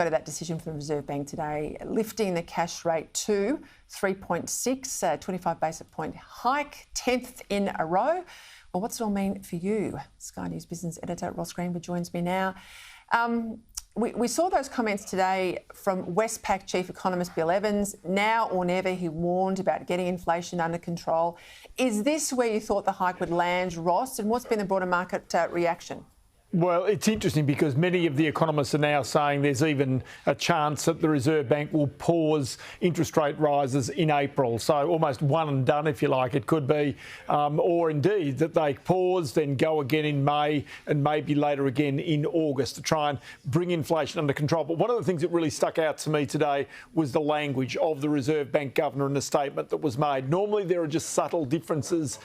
go to that decision from the Reserve Bank today, lifting the cash rate to 3.6, 25 basis point hike, 10th in a row. Well, what's it all mean for you? Sky News Business Editor Ross Greenwood joins me now. We saw those comments today from Westpac Chief Economist Bill Evans. Now or never, he warned about getting inflation under control. Is this where you thought the hike would land, Ross? And what's been the broader market reaction? Well, it's interesting because many of the economists are now saying there's even a chance that the Reserve Bank will pause interest rate rises in April. So almost one and done, if you like, it could be. Or indeed that they pause, then go again in May and maybe later again in August to try and bring inflation under control. But one of the things that really stuck out to me today was the language of the Reserve Bank Governor in the statement that was made. Normally there are just subtle differences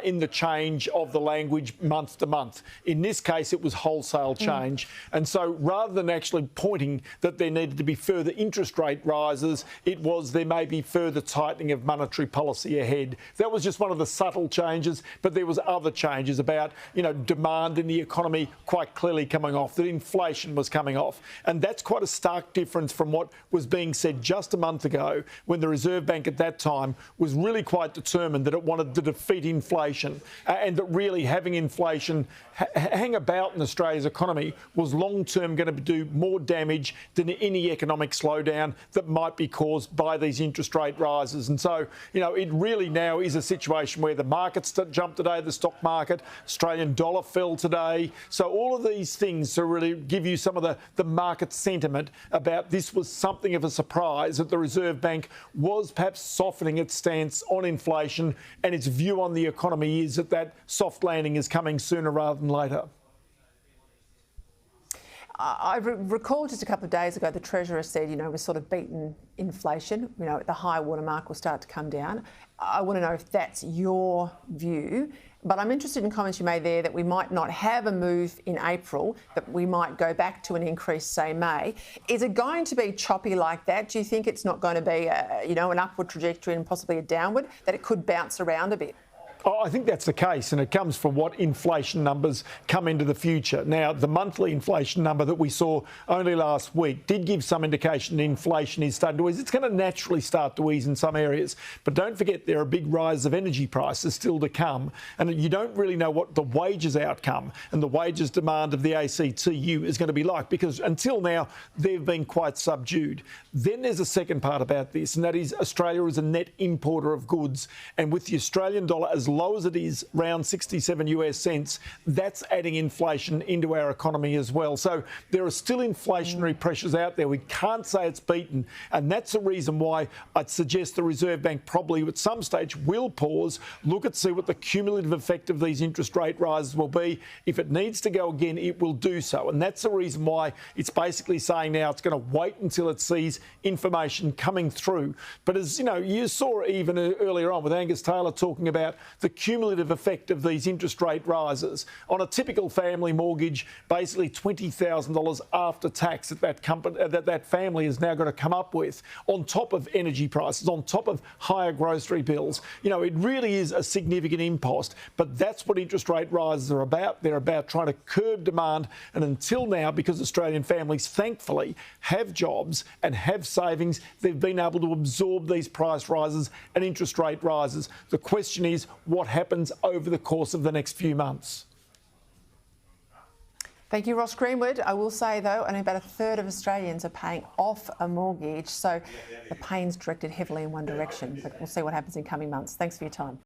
in the change of the language month to month. In this case, it was wholesale change. And so rather than actually pointing that there needed to be further interest rate rises, it was there may be further tightening of monetary policy ahead. That was just one of the subtle changes, but there was other changes about, demand in the economy quite clearly coming off, that inflation was coming off. And that's quite a stark difference from what was being said just a month ago when the Reserve Bank at that time was really quite determined that it wanted to defeat inflation and that really having inflation hang about in Australia's economy was long-term going to do more damage than any economic slowdown that might be caused by these interest rate rises. And so, it really now is a situation where the markets jumped today, the stock market, Australian dollar fell today. So all of these things to really give you some of the market sentiment about this was something of a surprise that the Reserve Bank was perhaps softening its stance on inflation, and its view on the economy is that soft landing is coming sooner rather than later. I recall just a couple of days ago the Treasurer said, we're sort of beaten inflation, the high water mark will start to come down. I want to know if that's your view, but I'm interested in comments you made there that we might not have a move in April, that we might go back to an increase, say, May. Is it going to be choppy like that? Do you think it's not going to be, an upward trajectory and possibly a downward, that it could bounce around a bit? Oh, I think that's the case, and it comes from what inflation numbers come into the future. Now, the monthly inflation number that we saw only last week did give some indication that inflation is starting to ease. It's going to naturally start to ease in some areas. But don't forget, there are big rises of energy prices still to come, and you don't really know what the wages outcome and the wages demand of the ACTU is going to be like, because until now, they've been quite subdued. Then there's a second part about this, and that is Australia is a net importer of goods, and with the Australian dollar as low as it is, around 67 US cents, that's adding inflation into our economy as well. So there are still inflationary pressures out there. We can't say it's beaten, and that's the reason why I'd suggest the Reserve Bank probably at some stage will pause, look at see what the cumulative effect of these interest rate rises will be. If it needs to go again, it will do so, and that's the reason why it's basically saying now it's going to wait until it sees information coming through. But as you saw even earlier on with Angus Taylor talking about the cumulative effect of these interest rate rises on a typical family mortgage, basically $20,000 after tax that family is now going to come up with, on top of energy prices, on top of higher grocery bills. It really is a significant impost, but that's what interest rate rises are about. They're about trying to curb demand, and until now, because Australian families thankfully have jobs and have savings, they've been able to absorb these price rises and interest rate rises. The question is, what happens over the course of the next few months? Thank you, Ross Greenwood. I will say, though, only about a third of Australians are paying off a mortgage, so the pain's directed heavily in one direction. But we'll see what happens in coming months. Thanks for your time.